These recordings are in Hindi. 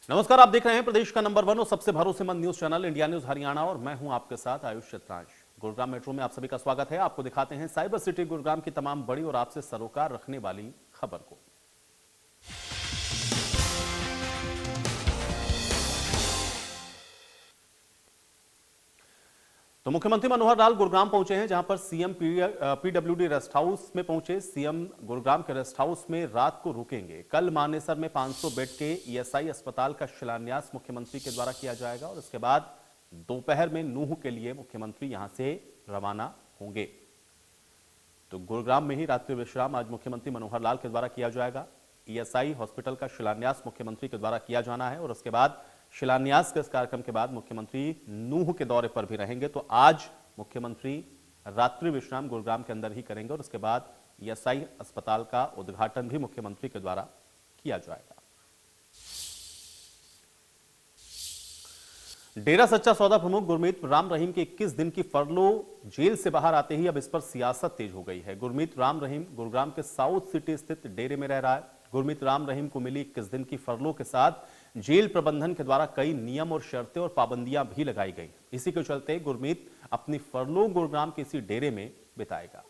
नमस्कार, आप देख रहे हैं प्रदेश का नंबर 1 और सबसे भरोसेमंद news channel India news Haryana और मैं हूं आपके साथ आयुष चित्रांश। गुरुग्राम मेट्रो में आप सभी का स्वागत है। आपको दिखाते हैं साइबर सिटी गुरुग्राम की तमाम बड़ी और आपसे सरोकार रखने वाली खबर को। तो मुख्यमंत्री मनोहर लाल गुरुग्राम पहुंचे हैं, जहां पर सीएम पीडब्ल्यूडी रेस्ट हाउस में पहुंचे। सीएम गुरुग्राम के रेस्ट हाउस में रात को रुकेंगे। कल मानेसर में 500 बेड के ईएसआई अस्पताल का शिलान्यास मुख्यमंत्री के द्वारा किया जाएगा और इसके बाद दोपहर में नूह के लिए मुख्यमंत्री यहां से रवाना होंगे। तो गुरुग्राम में ही रात्रि विश्राम आज मुख्यमंत्री मनोहर लाल के द्वारा किया जाएगा। ईएसआई हॉस्पिटल का शिलान्यास मुख्यमंत्री के द्वारा किया जाना है और उसके बाद शिलान्यास के इस कार्यक्रम के बाद मुख्यमंत्री नूह के दौरे पर भी रहेंगे। तो आज मुख्यमंत्री रात्रि विश्राम गुरुग्राम के अंदर ही करेंगे और उसके बाद ईएसआई अस्पताल का उद्घाटन भी मुख्यमंत्री के द्वारा किया जाएगा। डेरा सच्चा सौदा प्रमुख गुरमीत राम रहीम के 21 दिन की फरलो जेल से बाहर आते ही अब इस पर सियासत तेज हो गई है। गुरमीत राम रहीम गुरुग्राम के साउथ सिटी स्थित डेरे में रह रहा है। गुरमीत राम रहीम को मिली 21 दिन की फरलो के साथ जेल प्रबंधन के द्वारा कई नियम और शर्तें और पाबंदियां भी लगाई गई। इसी के चलते गुरमीत अपनी फरलो गुरुग्राम के इसी डेरे में बिताएगा।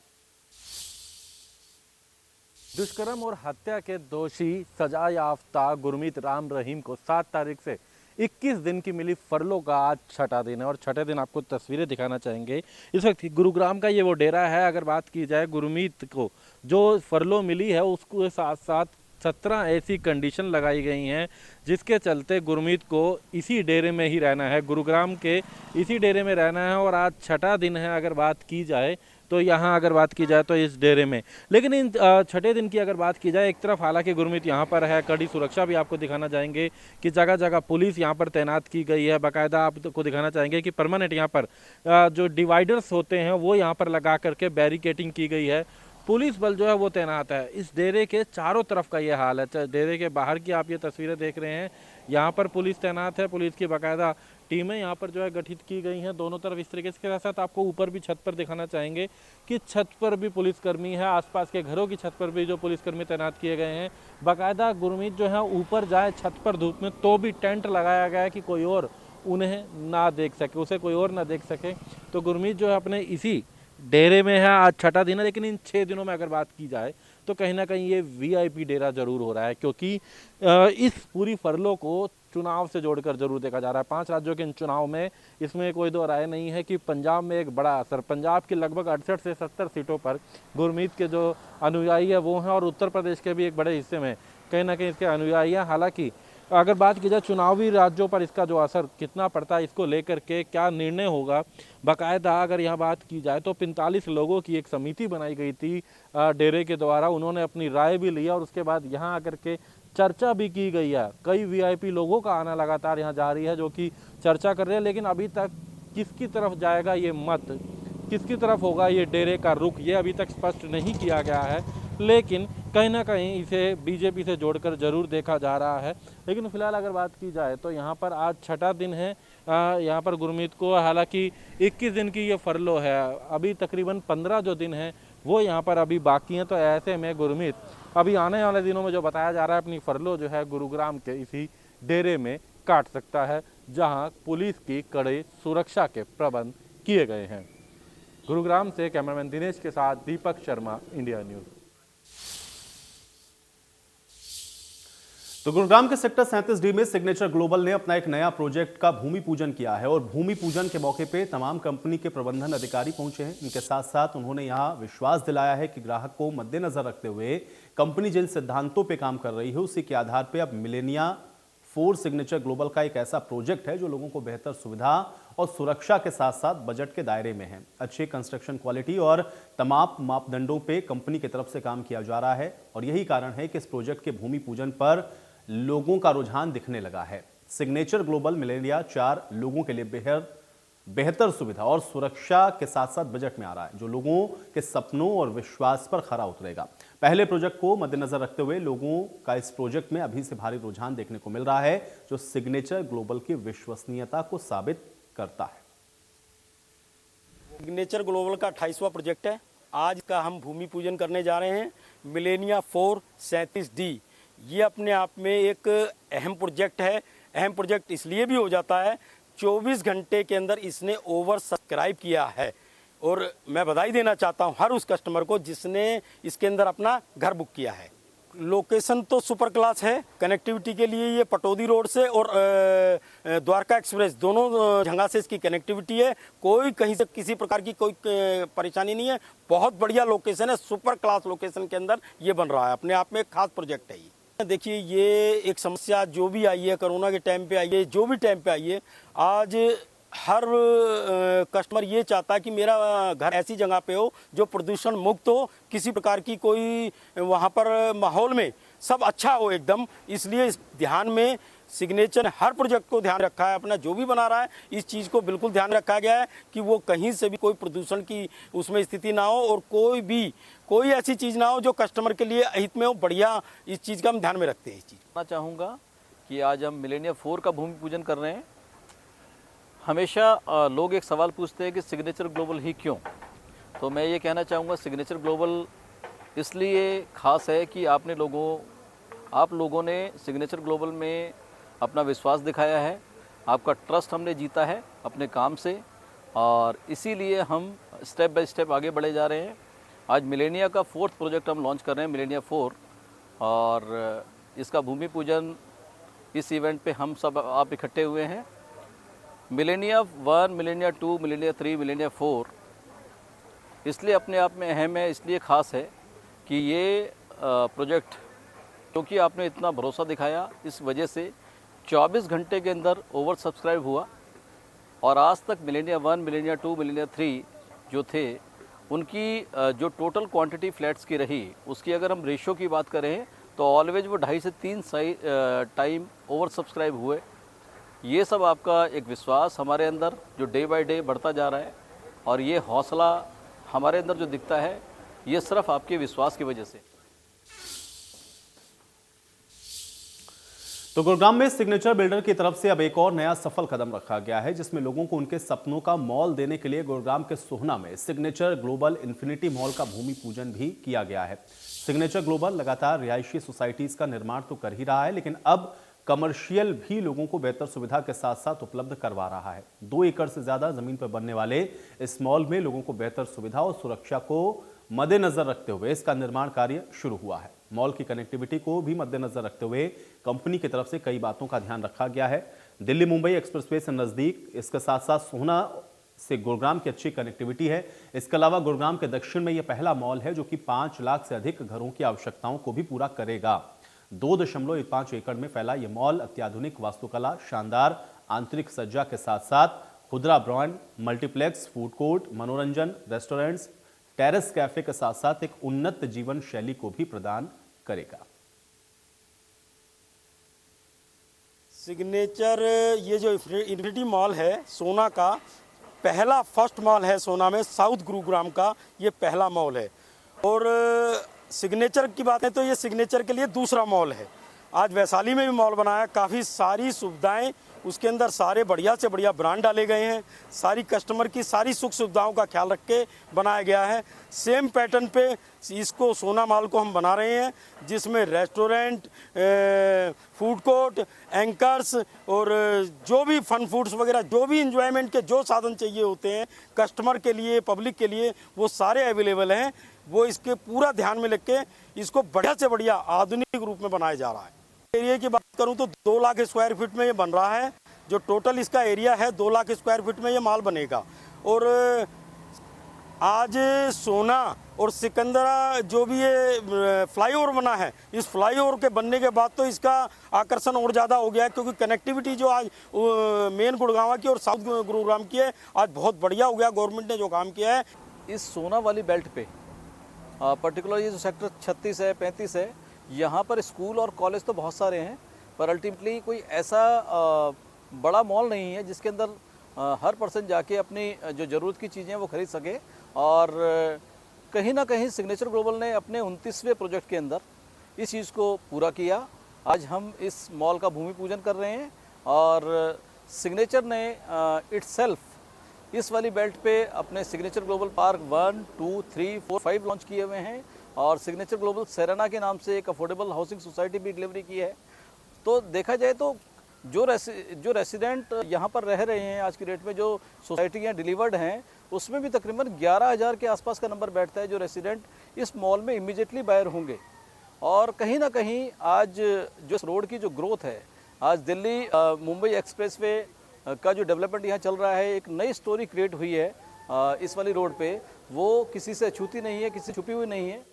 दुष्कर्म और हत्या के दोषी सजा याफ्ता गुरमीत राम रहीम को 7 तारीख से 21 दिन की मिली फरलो का आज छठा दिन है और छठे दिन आपको तस्वीरें दिखाना चाहेंगे। इस वक्त गुरुग्राम का ये वो डेरा है। अगर बात की जाए गुरमीत को जो फरलो मिली है उसके साथ साथ 17 ऐसी कंडीशन लगाई गई हैं जिसके चलते गुरमीत को इसी डेरे में ही रहना है, गुरुग्राम के इसी डेरे में रहना है और आज छठा दिन है। अगर बात की जाए तो यहाँ अगर बात की जाए तो इस डेरे में, लेकिन इन छठे दिन की अगर बात की जाए, एक तरफ हालांकि गुरमीत यहाँ पर है, कड़ी सुरक्षा भी आपको दिखाना चाहेंगे कि जगह जगह पुलिस यहाँ पर तैनात की गई है। बाकायदा आपको दिखाना चाहेंगे कि परमानेंट यहाँ पर जो डिवाइडर्स होते हैं वो यहाँ पर लगा करके बैरिकेटिंग की गई है। पुलिस बल जो है वो तैनात है। इस डेरे के चारों तरफ का ये हाल है। डेरे के बाहर की आप ये तस्वीरें देख रहे हैं, यहाँ पर पुलिस तैनात है। पुलिस की बाकायदा टीमें यहाँ पर जो है गठित की गई हैं दोनों तरफ इस तरीके से। के साथ आपको ऊपर भी छत पर दिखाना चाहेंगे कि छत पर भी पुलिसकर्मी है, आसपास के घरों की छत पर भी जो पुलिसकर्मी तैनात किए गए हैं। बाकायदा गुरमीत जो है ऊपर जाए छत पर धूप में तो भी टेंट लगाया गया है कि कोई और उन्हें ना देख सके, उसे कोई और ना देख सके। तो गुरमीत जो है अपने इसी डेरे में है। आज छठा दिन है, लेकिन इन 6 दिनों में अगर बात की जाए तो कहीं ना कहीं ये वीआईपी डेरा जरूर हो रहा है, क्योंकि इस पूरी फरलो को चुनाव से जोड़कर जरूर देखा जा रहा है। 5 राज्यों के इन चुनाव में इसमें कोई दो राय नहीं है कि पंजाब में एक बड़ा असर, पंजाब की लगभग 68 से 70 सीटों पर गुरमीत के जो अनुयायी है वो हैं और उत्तर प्रदेश के भी एक बड़े हिस्से में कहीं ना कहीं इसके अनुयायी हैं। हालांकि अगर बात की जाए चुनावी राज्यों पर इसका जो असर कितना पड़ता है, इसको लेकर के क्या निर्णय होगा, बाकायदा अगर यहाँ बात की जाए तो 45 लोगों की एक समिति बनाई गई थी डेरे के द्वारा। उन्होंने अपनी राय भी लिया और उसके बाद यहाँ आकर के चर्चा भी की गई है। कई वीआईपी लोगों का आना लगातार यहाँ जारी है जो कि चर्चा कर रहे हैं, लेकिन अभी तक किसकी तरफ जाएगा ये मत, किसकी तरफ होगा ये डेरे का रुख, ये अभी तक स्पष्ट नहीं किया गया है। लेकिन कहीं ना कहीं इसे बीजेपी से जोड़कर जरूर देखा जा रहा है। लेकिन फिलहाल अगर बात की जाए तो यहाँ पर आज छठा दिन है। यहाँ पर गुरमीत को हालांकि 21 दिन की ये फरलो है, अभी तकरीबन 15 जो दिन है वो यहाँ पर अभी बाकी हैं। तो ऐसे में गुरमीत अभी आने वाले दिनों में जो बताया जा रहा है अपनी फरलो जो है गुरुग्राम के इसी डेरे में काट सकता है, जहाँ पुलिस की कड़े सुरक्षा के प्रबंध किए गए हैं। गुरुग्राम से कैमरामैन दिनेश के साथ दीपक शर्मा, इंडिया न्यूज। तो गुरुग्राम के सेक्टर 37D में सिग्नेचर ग्लोबल ने अपना एक नया प्रोजेक्ट का भूमि पूजन किया है और भूमि पूजन के मौके पे तमाम कंपनी के प्रबंधन अधिकारी पहुंचे हैं। इनके साथ साथ उन्होंने यहां विश्वास दिलाया है कि ग्राहक को मद्देनजर रखते हुए कंपनी जिन सिद्धांतों पे काम कर रही है उसी के आधार पर अब मिलेनिया 4 सिग्नेचर ग्लोबल का एक ऐसा प्रोजेक्ट है जो लोगों को बेहतर सुविधा और सुरक्षा के साथ साथ बजट के दायरे में है। अच्छे कंस्ट्रक्शन क्वालिटी और तमाम मापदंडों पे कंपनी की तरफ से काम किया जा रहा है और यही कारण है कि इस प्रोजेक्ट के भूमि पूजन पर लोगों का रुझान दिखने लगा है। सिग्नेचर ग्लोबल मिलेनिया 4 लोगों के लिए बेहतर सुविधा और सुरक्षा के साथ साथ बजट में आ रहा है, जो लोगों के सपनों और विश्वास पर खरा उतरेगा। पहले प्रोजेक्ट को मद्देनजर रखते हुए लोगों का इस प्रोजेक्ट में अभी से भारी रुझान देखने को मिल रहा है, जो सिग्नेचर ग्लोबल की विश्वसनीयता को साबित करता है। सिग्नेचर ग्लोबल का 28वां प्रोजेक्ट है। आज का हम भूमि पूजन करने जा रहे हैं। मिलेनिया 4 37D ये अपने आप में एक अहम प्रोजेक्ट है। अहम प्रोजेक्ट इसलिए भी हो जाता है, 24 घंटे के अंदर इसने ओवर सब्सक्राइब किया है। और मैं बधाई देना चाहता हूं हर उस कस्टमर को जिसने इसके अंदर अपना घर बुक किया है। लोकेशन तो सुपर क्लास है। कनेक्टिविटी के लिए ये पटौदी रोड से और द्वारका एक्सप्रेस दोनों जगह से इसकी कनेक्टिविटी है। कोई कहीं से किसी प्रकार की कोई परेशानी नहीं है। बहुत बढ़िया लोकेशन है, सुपर क्लास लोकेशन के अंदर ये बन रहा है। अपने आप में एक खास प्रोजेक्ट है ये। देखिए, ये एक समस्या जो भी आई है, कोरोना के टाइम पे आई है, जो भी टाइम पे आई है, आज हर कस्टमर ये चाहता है कि मेरा घर ऐसी जगह पे हो जो प्रदूषण मुक्त हो, किसी प्रकार की कोई वहाँ पर माहौल में सब अच्छा हो एकदम। इसलिए इस ध्यान में सिग्नेचर ने हर प्रोजेक्ट को ध्यान रखा है। अपना जो भी बना रहा है इस चीज़ को बिल्कुल ध्यान रखा गया है कि वो कहीं से भी कोई प्रदूषण की उसमें स्थिति ना हो और कोई ऐसी चीज़ ना हो जो कस्टमर के लिए अहित में हो। बढ़िया इस चीज़ का हम ध्यान में रखते हैं। इस चीज़ मैं चाहूँगा कि आज हम मिलेनिया 4 का भूमि पूजन कर रहे हैं। हमेशा लोग एक सवाल पूछते हैं कि सिग्नेचर ग्लोबल ही क्यों। तो मैं ये कहना चाहूँगा, सिग्नेचर ग्लोबल इसलिए ख़ास है कि आप लोगों ने सिग्नेचर ग्लोबल में अपना विश्वास दिखाया है, आपका ट्रस्ट हमने जीता है अपने काम से, और इसीलिए हम स्टेप बाय स्टेप आगे बढ़े जा रहे हैं। आज मिलेनिया का 4th प्रोजेक्ट हम लॉन्च कर रहे हैं, मिलेनिया 4, और इसका भूमि पूजन इस इवेंट पे हम सब आप इकट्ठे हुए हैं। मिलेनिया 1, मिलेनिया 2, मिलेनिया 3, मिलेनिया 4 इसलिए अपने आप में अहम है, इसलिए ख़ास है कि ये प्रोजेक्ट क्योंकि आपने इतना भरोसा दिखाया, इस वजह से 24 घंटे के अंदर ओवर सब्सक्राइब हुआ। और आज तक मिलेनिया 1, मिलेनिया 2, मिलेनिया 3 जो थे उनकी जो टोटल क्वांटिटी फ्लैट्स की रही, उसकी अगर हम रेशियो की बात करें तो ऑलवेज वो 2.5 से 3 टाइम ओवर सब्सक्राइब हुए। ये सब आपका एक विश्वास हमारे अंदर जो डे बाय डे बढ़ता जा रहा है, और ये हौसला हमारे अंदर जो दिखता है, ये सिर्फ आपके विश्वास की वजह से। तो गुरुग्राम में सिग्नेचर बिल्डर की तरफ से अब एक और नया सफल कदम रखा गया है, जिसमें लोगों को उनके सपनों का मॉल देने के लिए गुरुग्राम के सोहना में सिग्नेचर ग्लोबल इन्फिनिटी मॉल का भूमि पूजन भी किया गया है। सिग्नेचर ग्लोबल लगातार रिहायशी सोसाइटीज का निर्माण तो कर ही रहा है, लेकिन अब कमर्शियल भी लोगों को बेहतर सुविधा के साथ साथ उपलब्ध करवा रहा है। 2 एकड़ से ज्यादा जमीन पर बनने वाले इस मॉल में लोगों को बेहतर सुविधा और सुरक्षा को मद्देनजर रखते हुए इसका निर्माण कार्य शुरू हुआ है। मॉल की कनेक्टिविटी को भी मद्देनजर रखते हुए कंपनी की तरफ से कई बातों का ध्यान रखा गया है। दिल्ली मुंबई एक्सप्रेसवे से नजदीक, इसके साथ साथ सोहना से गुरुग्राम की अच्छी कनेक्टिविटी है। इसके अलावा गुरुग्राम के दक्षिण में यह पहला मॉल है जो कि 5 लाख से अधिक घरों की आवश्यकताओं को भी पूरा करेगा। 2.5 एकड़ में फैला यह मॉल अत्याधुनिक वास्तुकला, शानदार आंतरिक सज्जा के साथ साथ खुदरा ब्रांड, मल्टीप्लेक्स, फूड कोर्ट, मनोरंजन, रेस्टोरेंट्स, टेरेस कैफे के साथ साथ एक उन्नत जीवन शैली को भी प्रदान करेगा। सिग्नेचर ये जो इन्फिनिटी मॉल है सोना का पहला फर्स्ट मॉल है। सोना में साउथ गुरुग्राम का ये पहला मॉल है। और सिग्नेचर की बात है तो ये सिग्नेचर के लिए दूसरा मॉल है। आज वैशाली में भी मॉल बनाया, काफ़ी सारी सुविधाएं उसके अंदर, सारे बढ़िया से बढ़िया ब्रांड डाले गए हैं। सारी कस्टमर की सारी सुख सुविधाओं का ख्याल रख के बनाया गया है। सेम पैटर्न पे इसको सोना मॉल को हम बना रहे हैं, जिसमें रेस्टोरेंट, फूड कोर्ट, एंकर्स और जो भी फन फूड्स वगैरह, जो भी इंजॉयमेंट के जो साधन चाहिए होते हैं कस्टमर के लिए, पब्लिक के लिए, वो सारे अवेलेबल हैं। वो इसके पूरा ध्यान में लेके इसको बढ़िया से बढ़िया आधुनिक रूप में बनाया जा रहा है। एरिया की बात करूं तो 2 लाख स्क्वायर फीट में ये बन रहा है। जो टोटल इसका एरिया है 2 लाख स्क्वायर फीट में ये माल बनेगा। और आज सोना और सिकंदरा जो भी ये फ्लाईओवर बना है, इस फ्लाईओवर के बनने के बाद तो इसका आकर्षण और ज़्यादा हो गया है, क्योंकि कनेक्टिविटी जो आज मेन गुड़गांव की और साउथ गुरुग्राम की है, आज बहुत बढ़िया हो गया। गवर्नमेंट ने जो काम किया है इस सोना वाली बेल्ट पे पर्टिकुलर ये जो सेक्टर 36 है, 35 है, यहाँ पर स्कूल और कॉलेज तो बहुत सारे हैं, पर अल्टीमेटली कोई ऐसा बड़ा मॉल नहीं है जिसके अंदर हर पर्सन जाके अपनी जो ज़रूरत की चीज़ें वो खरीद सके। और कहीं ना कहीं सिग्नेचर ग्लोबल ने अपने 29वें प्रोजेक्ट के अंदर इस चीज़ को पूरा किया। आज हम इस मॉल का भूमि पूजन कर रहे हैं और सिग्नेचर ने इटसेल्फ इस वाली बेल्ट पे अपने सिग्नेचर ग्लोबल पार्क 1, 2, 3, 4, 5 लॉन्च किए हुए हैं, और सिग्नेचर ग्लोबल सेरेना के नाम से एक अफोर्डेबल हाउसिंग सोसाइटी भी डिलीवरी की है। तो देखा जाए तो जो रेसिडेंट यहाँ पर रह रहे हैं आज की डेट में, जो सोसाइटियाँ डिलीवर्ड हैं, उसमें भी तकरीबन 11,000 के आसपास का नंबर बैठता है जो रेसिडेंट इस मॉल में इमीडिएटली बायर होंगे। और कहीं ना कहीं आज जो इस रोड की जो ग्रोथ है, आज दिल्ली मुंबई एक्सप्रेसवे का जो डेवलपमेंट यहाँ चल रहा है, एक नई स्टोरी क्रिएट हुई है इस वाली रोड पे, वो किसी से छूती नहीं है, किसी से छुपी हुई नहीं है।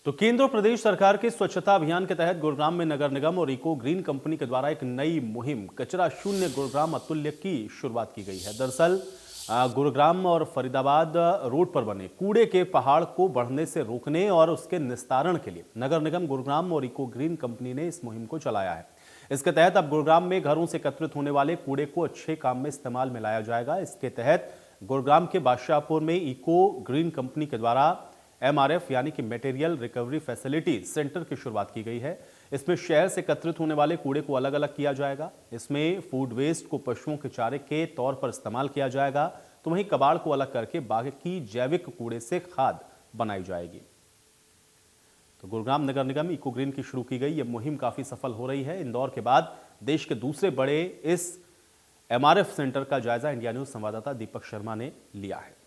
तो केंद्र और प्रदेश सरकार के स्वच्छता अभियान के तहत गुरुग्राम में नगर निगम और इको ग्रीन कंपनी के द्वारा एक नई मुहिम कचरा शून्य गुरुग्राम अतुल्य की शुरुआत की गई है। दरअसल गुरुग्राम और फरीदाबाद रोड पर बने कूड़े के पहाड़ को बढ़ने से रोकने और उसके निस्तारण के लिए नगर निगम गुरुग्राम और इको ग्रीन कंपनी ने इस मुहिम को चलाया है। इसके तहत अब गुरुग्राम में घरों से एकत्रित होने वाले कूड़े को अच्छे काम में इस्तेमाल में लाया जाएगा। इसके तहत गुरुग्राम के बादशाहपुर में इको ग्रीन कंपनी के द्वारा MRF यानी कि मटेरियल रिकवरी फैसिलिटी सेंटर की शुरुआत की गई है। इसमें शहर से एकत्रित होने वाले कूड़े को अलग अलग किया जाएगा। इसमें फूड वेस्ट को पशुओं के चारे के तौर पर इस्तेमाल किया जाएगा, तो वहीं कबाड़ को अलग करके बाकी जैविक कूड़े से खाद बनाई जाएगी। तो गुरुग्राम नगर निगम इको ग्रीन की शुरू की गई यह मुहिम काफी सफल हो रही है। इंदौर के बाद देश के दूसरे बड़े इस MRF सेंटर का जायजा इंडिया न्यूज संवाददाता दीपक शर्मा ने लिया है।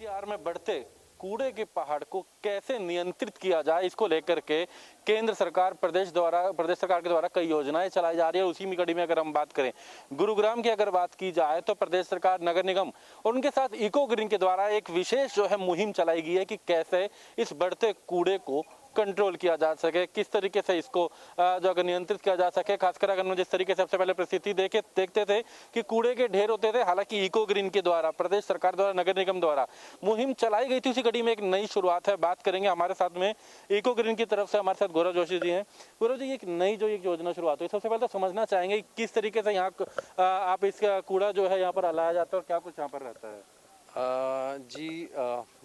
में बढ़ते कूड़े के पहाड़ को कैसे नियंत्रित किया जाए, इसको लेकर के केंद्र सरकार प्रदेश सरकार के द्वारा कई योजनाएं चलाई जा रही है। उसी में कड़ी में अगर हम बात करें गुरुग्राम की अगर बात की जाए तो प्रदेश सरकार नगर निगम और उनके साथ इको ग्रीन के द्वारा एक विशेष जो है मुहिम चलाई गई है कि कैसे इस बढ़ते कूड़े को कंट्रोल किया जा सके, किस तरीके से इसको जो अगर नियंत्रित किया जा सके। खासकर अगर जिस तरीके से सबसे पहले परिस्थिति देखते थे कि कूड़े के ढेर होते थे, हालांकि इको ग्रीन के द्वारा प्रदेश सरकार द्वारा नगर निगम द्वारा मुहिम चलाई गई थी, उसी कड़ी में एक नई शुरुआत है। बात करेंगे हमारे साथ में इको ग्रीन की तरफ से हमारे साथ गौरव जोशी जी हैं। गौरव जी, एक नई जो एक योजना शुरुआत हुई, सबसे पहले तो समझना चाहेंगे किस तरीके से यहाँ आप इसका कूड़ा जो है यहाँ पर लाया जाता है और क्या कुछ यहाँ पर रहता है। जी,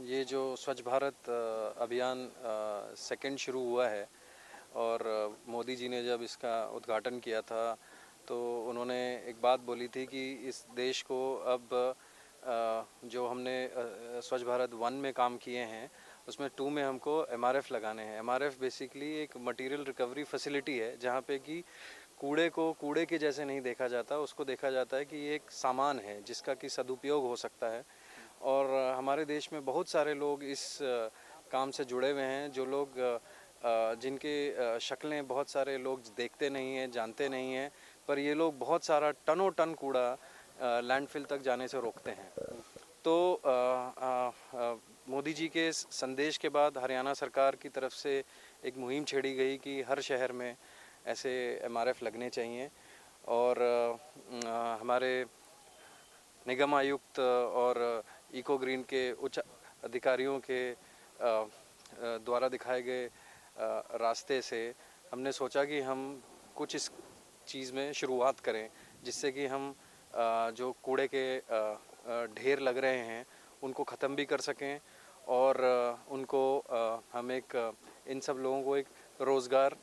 ये जो स्वच्छ भारत अभियान सेकंड शुरू हुआ है और मोदी जी ने जब इसका उद्घाटन किया था तो उन्होंने एक बात बोली थी कि इस देश को अब जो हमने स्वच्छ भारत 1 में काम किए हैं उसमें 2 में हमको MRF लगाने हैं। MRF बेसिकली एक मटेरियल रिकवरी फैसिलिटी है जहाँ पे कि कूड़े को कूड़े के जैसे नहीं देखा जाता, उसको देखा जाता है कि ये एक सामान है जिसका कि सदुपयोग हो सकता है। और हमारे देश में बहुत सारे लोग इस काम से जुड़े हुए हैं, जो लोग जिनके शक्लें बहुत सारे लोग देखते नहीं हैं, जानते नहीं हैं, पर ये लोग बहुत सारा टनों टन कूड़ा लैंडफिल तक जाने से रोकते हैं। तो मोदी जी के संदेश के बाद हरियाणा सरकार की तरफ से एक मुहिम छेड़ी गई कि हर शहर में ऐसे MRF लगने चाहिए। और हमारे निगम आयुक्त और इको ग्रीन के उच्च अधिकारियों के द्वारा दिखाए गए रास्ते से हमने सोचा कि हम कुछ इस चीज़ में शुरुआत करें, जिससे कि हम जो कूड़े के ढेर लग रहे हैं उनको ख़त्म भी कर सकें और उनको हम एक इन सब लोगों को एक रोज़गार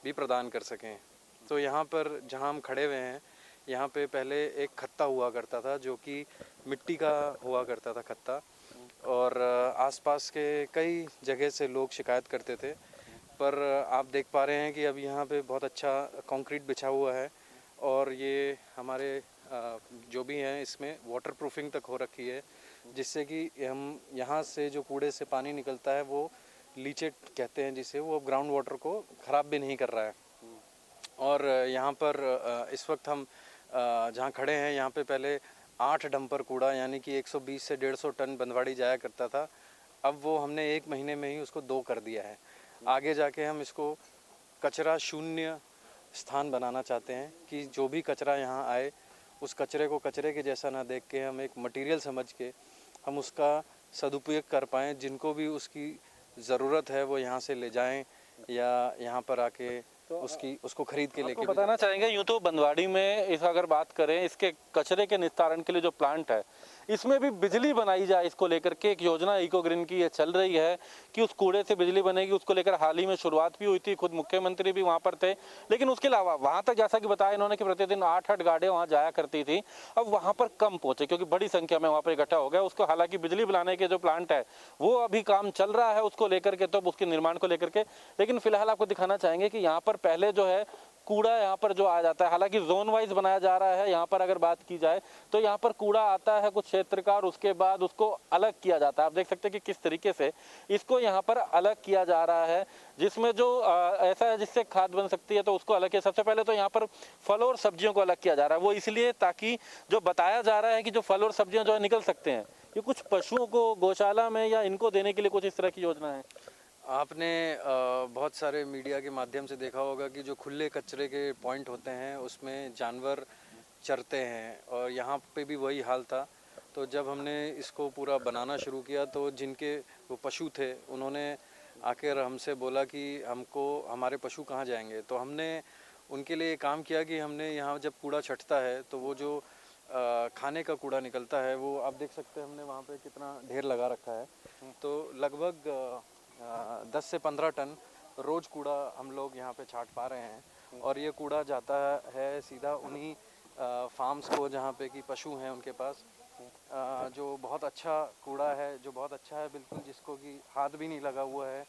भी प्रदान कर सकें। तो यहाँ पर जहाँ हम खड़े हुए हैं, यहाँ पे पहले एक खत्ता हुआ करता था जो कि मिट्टी का हुआ करता था खत्ता, और आसपास के कई जगह से लोग शिकायत करते थे। पर आप देख पा रहे हैं कि अब यहाँ पे बहुत अच्छा कंक्रीट बिछा हुआ है और ये हमारे जो भी हैं इसमें वाटर प्रूफिंग तक हो रखी है, जिससे कि हम यहाँ से जो कूड़े से पानी निकलता है वो लीचेट कहते हैं जिसे, वो ग्राउंड वाटर को ख़राब भी नहीं कर रहा है। और यहाँ पर इस वक्त हम जहाँ खड़े हैं यहाँ पे पहले 8 डंपर कूड़ा यानी कि 120 से 150 टन बंदवाड़ी जाया करता था, अब वो हमने 1 महीने में ही उसको 2 कर दिया है। आगे जाके हम इसको कचरा शून्य स्थान बनाना चाहते हैं कि जो भी कचरा यहाँ आए उस कचरे को कचरे के जैसा ना देख के हम एक मटेरियल समझ के हम उसका सदुपयोग कर पाएँ। जिनको भी उसकी ज़रूरत है वो यहाँ से ले जाएं या यहाँ पर आके उसको खरीद के लेके बताना चाहेंगे। यूँ तो बंदवाड़ी में इस अगर बात करें इसके कचरे के निस्तारण के लिए जो प्लांट है इसमें भी बिजली बनाई जाए, इसको लेकर के एक योजना इको ग्रीन की ये चल रही है कि उस कूड़े से बिजली बनेगी। उसको लेकर हाल ही में शुरुआत भी हुई थी, खुद मुख्यमंत्री भी वहाँ पर थे। लेकिन उसके अलावा वहाँ तक जैसा कि बताया इन्होंने कि प्रतिदिन 8-8 गाड़ियाँ वहाँ जाया करती थी, अब वहाँ पर कम पहुँचे क्योंकि बड़ी संख्या में वहाँ पर इकट्ठा हो गया। उसको हालांकि बिजली बनाने के जो प्लांट है वो अभी काम चल रहा है उसको लेकर के, तो उसके निर्माण को लेकर के। लेकिन फिलहाल आपको दिखाना चाहेंगे कि यहाँ पर पहले जो है कूड़ा यहाँ पर जो आ जाता है, हालांकि जोन वाइज बनाया जा रहा है। यहाँ पर अगर बात की जाए तो यहाँ पर कूड़ा आता है कुछ क्षेत्र का और उसके बाद उसको अलग किया जाता है। आप देख सकते हैं कि किस तरीके से इसको यहाँ पर अलग किया जा रहा है, जिसमें जो ऐसा है जिससे खाद बन सकती है तो उसको अलग किया। सबसे पहले तो यहाँ पर फल और सब्जियों को अलग किया जा रहा है, वो इसलिए ताकि जो बताया जा रहा है कि जो फल और सब्जियां जो है निकल सकते हैं, ये कुछ पशुओं को गौशाला में या इनको देने के लिए कुछ इस तरह की योजना है। आपने बहुत सारे मीडिया के माध्यम से देखा होगा कि जो खुले कचरे के पॉइंट होते हैं उसमें जानवर चरते हैं, और यहाँ पे भी वही हाल था। तो जब हमने इसको पूरा बनाना शुरू किया तो जिनके वो पशु थे उन्होंने आकर हमसे बोला कि हमको हमारे पशु कहाँ जाएंगे। तो हमने उनके लिए काम किया कि हमने यहाँ जब कूड़ा छटता है तो वो जो खाने का कूड़ा निकलता है वो आप देख सकते हैं हमने वहाँ पे कितना ढेर लगा रखा है। तो लगभग 10 से 15 टन रोज़ कूड़ा हम लोग यहाँ पे छाट पा रहे हैं, और ये कूड़ा जाता है सीधा उन्हीं फार्म्स को जहाँ पे कि पशु हैं उनके पास, जो बहुत अच्छा कूड़ा है, जो बहुत अच्छा है बिल्कुल, जिसको कि हाथ भी नहीं लगा हुआ है।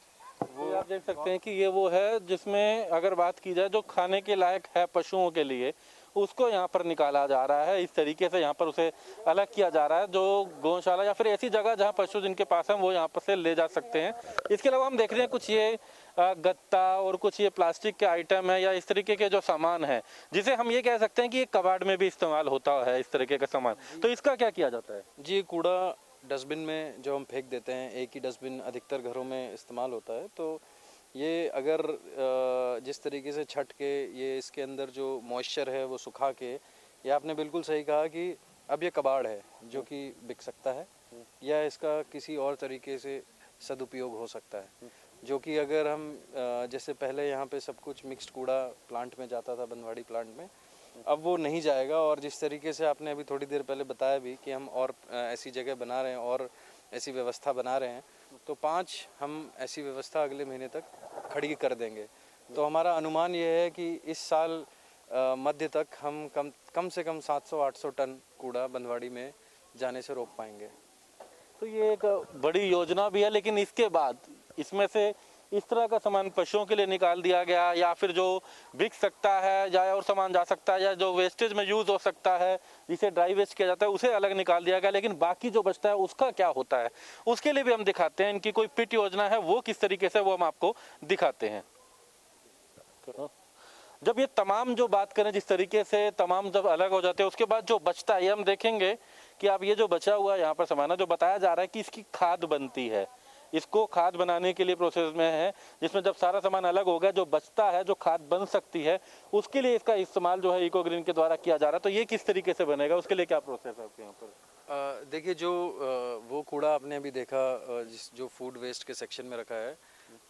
वो आप देख सकते हैं कि ये वो है जिसमें अगर बात की जाए जो खाने के लायक है पशुओं के लिए, उसको यहाँ पर निकाला जा रहा है। इस तरीके से यहाँ पर उसे अलग किया जा रहा है, जो गौशाला या फिर ऐसी जगह जहाँ पशु जिनके पास हैं वो यहाँ पर से ले जा सकते हैं। इसके अलावा हम देख रहे हैं कुछ ये गत्ता और कुछ ये प्लास्टिक के आइटम है या इस तरीके के जो सामान है, जिसे हम ये कह सकते हैं कि ये कबाड़ में भी इस्तेमाल होता है इस तरीके का सामान। तो इसका क्या किया जाता है? जी, कूड़ा डस्टबिन में जो हम फेंक देते हैं, एक ही डस्टबिन अधिकतर घरों में इस्तेमाल होता है। तो ये अगर जिस तरीके से छट के ये इसके अंदर जो मॉइस्चर है वो सुखा के, ये आपने बिल्कुल सही कहा कि अब ये कबाड़ है जो कि बिक सकता है या इसका किसी और तरीके से सदुपयोग हो सकता है। जो कि अगर हम जैसे पहले यहाँ पे सब कुछ मिक्स्ड कूड़ा प्लांट में जाता था, बनवाड़ी प्लांट में, अब वो नहीं जाएगा। और जिस तरीके से आपने अभी थोड़ी देर पहले बताया भी कि हम और ऐसी जगह बना रहे हैं और ऐसी व्यवस्था बना रहे हैं, तो 5 हम ऐसी व्यवस्था अगले महीने तक खड़ी कर देंगे। तो हमारा अनुमान ये है कि इस साल मध्य तक हम कम से कम 700-800 टन कूड़ा बनवाड़ी में जाने से रोक पाएंगे। तो ये एक बड़ी योजना भी है, लेकिन इसके बाद इसमें से इस तरह का सामान पशुओं के लिए निकाल दिया गया या फिर जो बिक सकता है या और सामान जा सकता है या जो वेस्टेज में यूज़ हो सकता है जिसे ड्राई वेस्ट किया जाता है उसे अलग निकाल दिया गया। लेकिन बाकी जो बचता है उसका क्या होता है, उसके लिए भी हम दिखाते हैं। इनकी कोई पिट योजना है वो किस तरीके से, वो हम आपको दिखाते हैं। जब ये तमाम जो बात करें जिस तरीके से तमाम जब अलग हो जाते हैं उसके बाद जो बचता है, ये हम देखेंगे कि आप ये जो बचा हुआ यहाँ पर सामान है जो बताया जा रहा है कि इसकी खाद बनती है, इसको खाद बनाने के लिए प्रोसेस में है, जिसमें जब सारा सामान अलग हो गया जो बचता है जो खाद बन सकती है उसके लिए इसका इस्तेमाल जो है इको ग्रीन के द्वारा किया जा रहा है। तो ये किस तरीके से बनेगा, उसके लिए क्या प्रोसेस है आपके यहाँ पर? देखिए, जो वो कूड़ा आपने अभी देखा जो फूड वेस्ट के सेक्शन में रखा है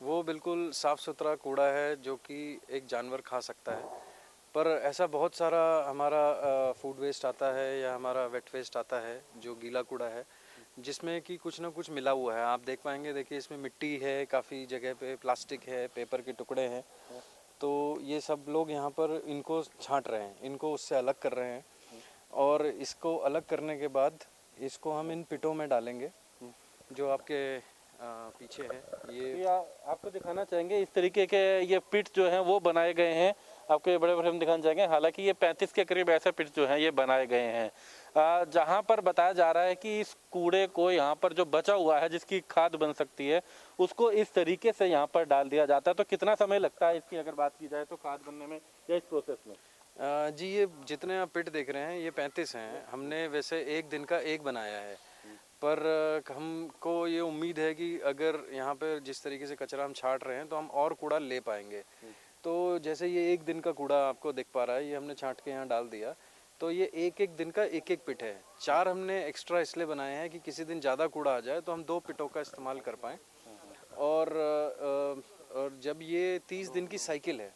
वो बिल्कुल साफ़ सुथरा कूड़ा है जो कि एक जानवर खा सकता है। पर ऐसा बहुत सारा हमारा फूड वेस्ट आता है या हमारा वेट वेस्ट आता है जो गीला कूड़ा है, जिसमें कि कुछ ना कुछ मिला हुआ है। आप देख पाएंगे, देखिए इसमें मिट्टी है, काफ़ी जगह पे प्लास्टिक है, पेपर के टुकड़े हैं। तो ये सब लोग यहाँ पर इनको छांट रहे हैं, इनको उससे अलग कर रहे हैं, और इसको अलग करने के बाद इसको हम इन पिटों में डालेंगे जो आपके पीछे है। ये आपको दिखाना चाहेंगे इस तरीके के ये पिट जो हैं वो बनाए गए हैं, आपको ये बड़े बड़े हम दिखाना चाहेंगे। हालांकि ये 35 के करीब ऐसे पिट जो हैं ये बनाए गए हैं, जहाँ पर बताया जा रहा है कि इस कूड़े को यहाँ पर जो बचा हुआ है जिसकी खाद बन सकती है उसको इस तरीके से यहाँ पर डाल दिया जाता है। तो कितना समय लगता है इसकी अगर बात की जाए तो खाद बनने में या इस प्रोसेस में? जी, ये जितने आप पिट देख रहे हैं ये 35 हैं। हमने वैसे एक दिन का एक बनाया है, पर हमको ये उम्मीद है कि अगर यहाँ पर जिस तरीके से कचरा हम छाट रहे हैं तो हम और कूड़ा ले पाएंगे। तो जैसे ये एक दिन का कूड़ा आपको दिख पा रहा है, ये हमने छाट के यहाँ डाल दिया, तो ये एक एक दिन का एक एक पिट है। 4 हमने एक्स्ट्रा इसलिए बनाए हैं कि किसी दिन ज़्यादा कूड़ा आ जाए तो हम 2 पिटों का इस्तेमाल कर पाएँ। और जब ये 30 दिन की साइकिल है,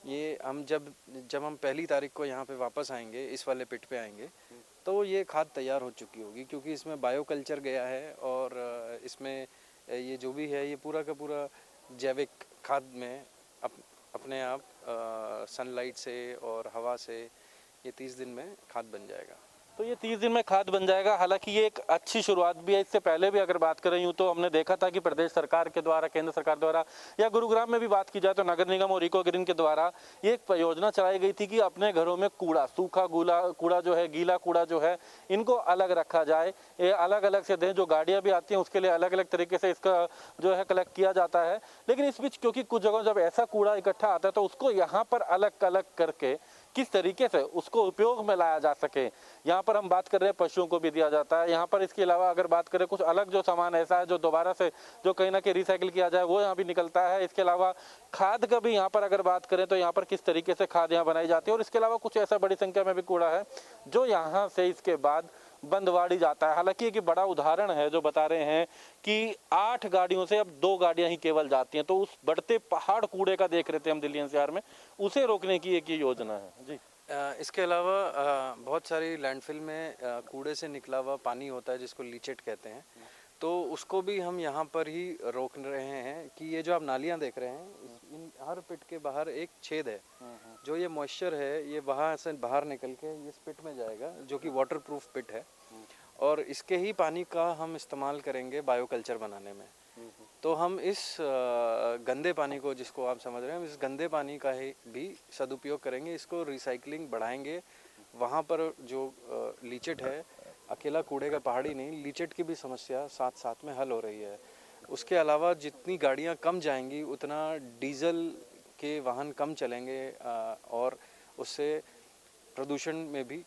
ये हम जब हम पहली तारीख को यहाँ पे वापस आएंगे, इस वाले पिट पे आएंगे, तो ये खाद तैयार हो चुकी होगी, क्योंकि इसमें बायो कल्चर गया है और इसमें ये जो भी है ये पूरा का पूरा जैविक खाद में अपने आप सनलाइट से और हवा से ये 30 दिन में खाद बन जाएगा। तो ये 30 दिन में खाद बन जाएगा। हालांकि ये एक अच्छी शुरुआत भी है। इससे पहले भी अगर बात करें यूँ तो हमने देखा था कि प्रदेश सरकार के द्वारा, केंद्र सरकार द्वारा या गुरुग्राम में भी बात की जाए तो नगर निगम और इको ग्रीन के द्वारा ये एक योजना चलाई गई थी कि अपने घरों में कूड़ा, सूखा कूड़ा जो है, गीला कूड़ा जो है, इनको अलग रखा जाए, ये अलग अलग से दें। जो गाड़ियाँ भी आती हैं उसके लिए अलग अलग तरीके से इसका जो है कलेक्ट किया जाता है। लेकिन इस बीच क्योंकि कुछ जगहों जब ऐसा कूड़ा इकट्ठा आता है तो उसको यहाँ पर अलग अलग करके किस तरीके से उसको उपयोग में लाया जा सके, यहाँ पर हम बात कर रहे हैं पशुओं को भी दिया जाता है। यहाँ पर इसके अलावा अगर बात करें कुछ अलग जो सामान ऐसा है जो दोबारा से जो कहीं ना कहीं रिसाइकिल किया जाए वो यहाँ भी निकलता है। इसके अलावा खाद का भी यहाँ पर अगर बात करें तो यहाँ पर किस तरीके से खाद यहाँ बनाई जाती है। और इसके अलावा कुछ ऐसा बड़ी संख्या में भी कूड़ा है जो यहाँ से इसके बाद बंदवाड़ी जाता है। हालांकि एक बड़ा उदाहरण है जो बता रहे हैं कि 8 गाड़ियों से अब 2 गाड़ियां ही केवल जाती हैं। तो उस बढ़ते पहाड़ कूड़े का देख रहे थे हम दिल्ली एनसीआर में, उसे रोकने की एक ये योजना है जी। इसके अलावा बहुत सारी लैंडफिल में कूड़े से निकला हुआ पानी होता है जिसको लीचेट कहते हैं, तो उसको भी हम यहाँ पर ही रोक रहे हैं कि ये जो आप नालियाँ देख रहे हैं, इन हर पिट के बाहर एक छेद है। जो ये मॉइस्चर है ये वहाँ से बाहर निकल के ये पिट में जाएगा, जो कि वाटर प्रूफ पिट है, और इसके ही पानी का हम इस्तेमाल करेंगे बायोकल्चर बनाने में। तो हम इस गंदे पानी को, जिसको आप समझ रहे हैं, इस गंदे पानी का ही भी सदुपयोग करेंगे, इसको रिसाइकलिंग बढ़ाएंगे। वहाँ पर जो लीचेट है, अकेला कूड़े का पहाड़ी नहीं, लीचेट की भी समस्या साथ साथ में हल हो रही है। उसके अलावा जितनी गाड़ियाँ कम जाएंगी उतना डीजल के वाहन कम चलेंगे और उससे प्रदूषण में भी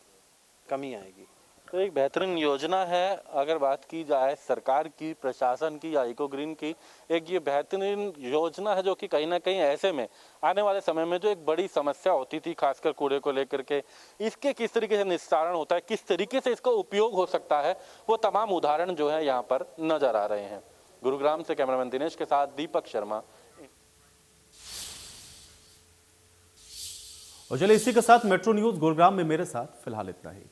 कमी आएगी। तो एक बेहतरीन योजना है। अगर बात की जाए सरकार की, प्रशासन की या इको ग्रीन की, एक ये बेहतरीन योजना है जो कि कहीं ना कहीं ऐसे में आने वाले समय में जो एक बड़ी समस्या होती थी खासकर कूड़े को लेकर के, इसके किस तरीके से निस्तारण होता है, किस तरीके से इसका उपयोग हो सकता है, वो तमाम उदाहरण जो है यहाँ पर नजर आ रहे हैं। गुरुग्राम से कैमरामैन दिनेश के साथ दीपक शर्मा। और चलिए इसी के साथ मेट्रो न्यूज गुरुग्राम में मेरे साथ फिलहाल इतना ही।